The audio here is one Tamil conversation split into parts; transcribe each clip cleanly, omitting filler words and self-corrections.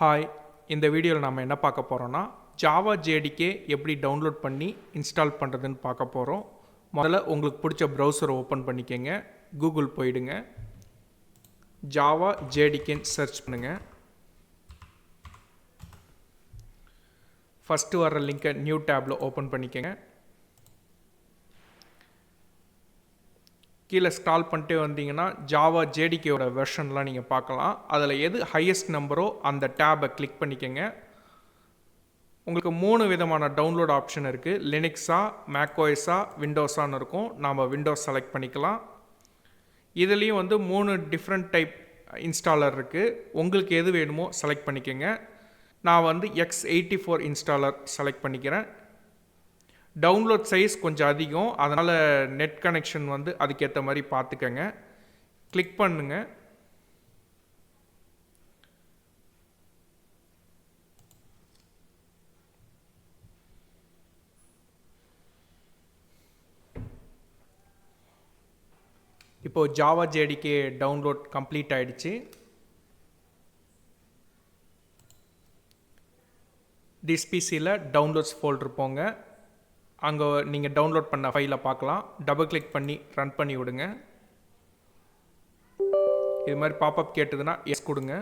ஹாய், இந்த வீடியோவில் நம்ம என்ன பார்க்க போகிறோன்னா ஜாவா JDK எப்படி டவுன்லோட் பண்ணி இன்ஸ்டால் பண்ணுறதுன்னு பார்க்க போகிறோம். முதல்ல உங்களுக்கு பிடிச்ச ப்ரௌசரை ஓப்பன் பண்ணிக்கங்க. கூகுள் போயிடுங்க. ஜாவா JDKன்னு சர்ச் பண்ணுங்கள். ஃபஸ்ட்டு வர்ற லிங்கை நியூ டேப்பில் ஓப்பன் பண்ணிக்கங்க. கீழே ஸ்க்ரால் பண்ணிட்டே வந்தீங்கன்னா ஜாவா JDKயோட வெர்ஷன்லாம் நீங்கள் பார்க்கலாம். அதில் எது ஹையஸ்ட் நம்பரோ அந்த டேபை கிளிக் பண்ணிக்கங்க. உங்களுக்கு 3 விதமான டவுன்லோட் ஆப்ஷன் இருக்குது. லினக்ஸா, மேக்ஓஎஸ்ஸா, விண்டோஸான்னு இருக்கும். நாம் விண்டோஸ் செலக்ட் பண்ணிக்கலாம். இதுலேயும் 3 டிஃப்ரெண்ட் டைப் இன்ஸ்டாலர் இருக்குது. உங்களுக்கு எது வேணுமோ செலக்ட் பண்ணிக்கங்க. நான் X84 இன்ஸ்டாலர் செலக்ட் பண்ணிக்கிறேன். டவுன்லோட் சைஸ் கொஞ்சம் அதிகம், அதனால் நெட் கனெக்ஷன் அதுக்கேற்ற மாதிரி பார்த்துக்கங்க. கிளிக் பண்ணுங்க. இப்போது ஜாவா JDK டவுன்லோட் கம்ப்ளீட் ஆகிடுச்சு. திஸ் பிசியில் டவுன்லோட்ஸ் ஃபோல்டர் போங்க. அங்கே நீங்கள் டவுன்லோட் பண்ண ஃபைலை பார்க்கலாம். டபுள் கிளிக் பண்ணி ரன் பண்ணி விடுங்க. இது மாதிரி பாப்அப் கேட்டதுன்னா எஸ் கொடுங்க.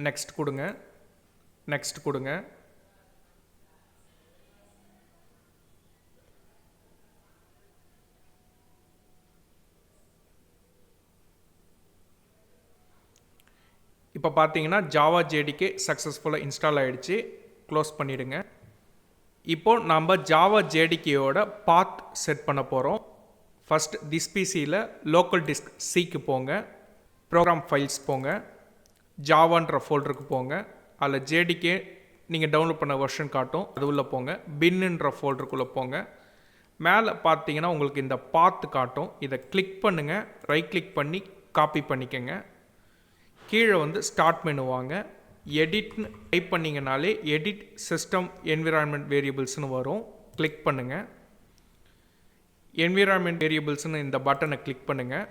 நெக்ஸ்ட் கொடுங்க. நெக்ஸ்ட் கொடுங்க. இப்போ பார்த்தீங்கன்னா ஜாவா JDK சக்ஸஸ்ஃபுல்லாக இன்ஸ்டால் ஆகிடுச்சு. க்ளோஸ் பண்ணிவிடுங்க. இப்போது நம்ம ஜாவா JDKயோட பாத் செட் பண்ண போகிறோம். ஃபஸ்ட் திஸ் பிசியில் லோக்கல் டிஸ்க் சிக்கு போங்க. ப்ரோக்ராம் ஃபைல்ஸ் போங்க. ஜாவான்ற ஃபோல்டருக்கு போங்க. அதில் JDK நீங்கள் டவுன்லோட் பண்ண வெர்ஷன் காட்டும், அது உள்ளே போங்க. பின்னுன்ற ஃபோல்டருக்குள்ளே போங்க. மேலே பார்த்தீங்கன்னா உங்களுக்கு இந்த பாத்து காட்டும். இதை கிளிக் பண்ணுங்கள். ரைட் கிளிக் பண்ணி காப்பி பண்ணிக்கங்க. கீழே ஸ்டார்ட் மெனு வாங்க. எடிட்னு டைப் பண்ணிங்கனாலே எடிட் சிஸ்டம் என்விரான்மெண்ட் வேரியபிள்ஸ்னு வரும். கிளிக் பண்ணுங்கள். என்விரான்மெண்ட் வேரியபிள்ஸ்னு இந்த பட்டனை கிளிக் பண்ணுங்கள்.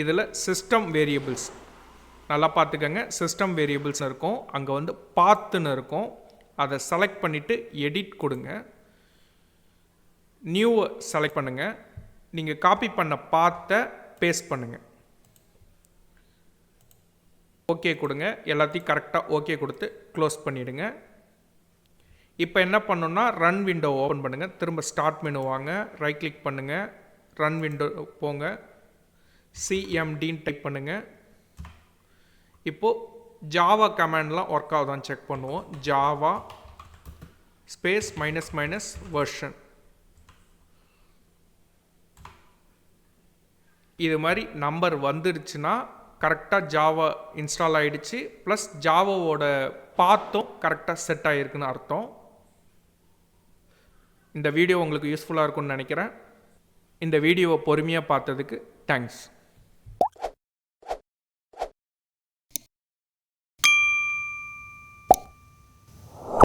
இதில் சிஸ்டம் வேரியபிள்ஸ் நல்லா பார்த்துக்கங்க. சிஸ்டம் வேரியபிள்ஸ் இருக்கும். அங்கே பாத்துன்னு இருக்கும். அதை செலக்ட் பண்ணிவிட்டு எடிட் கொடுங்க. நியூவை செலக்ட் பண்ணுங்கள். நீங்கள் காப்பி பண்ண பாத்தை பேஸ்ட் பண்ணுங்கள். ஓகே கொடுங்க. எல்லாத்தையும் கரெக்டாக ஓகே கொடுத்து க்ளோஸ் பண்ணிவிடுங்க. இப்போ என்ன பண்ணணுன்னா ரன் விண்டோ ஓப்பன் பண்ணுங்கள். திரும்ப ஸ்டார்ட் மெனு வாங்க. ரைட் கிளிக் பண்ணுங்கள். ரன் விண்டோ போங்க. CMDன்னு டைப் பண்ணுங்கள். இப்போது ஜாவா கமாண்ட்லாம் ஒர்க் ஆகுதான்னு செக் பண்ணுவோம். Java space minus version. இது மாதிரி நம்பர் வந்துடுச்சுன்னா கரெக்டாக ஜாவா இன்ஸ்டால் ஆகிடுச்சு. ப்ளஸ் ஜாவாவோட பாத்தும் கரெக்டாக செட் ஆகிருக்குன்னு அர்த்தம். இந்த வீடியோ உங்களுக்கு யூஸ்ஃபுல்லாக இருக்கும்னு நினைக்கிறேன். இந்த வீடியோவை பொறுமையாக பார்த்ததுக்கு தேங்க்ஸ்.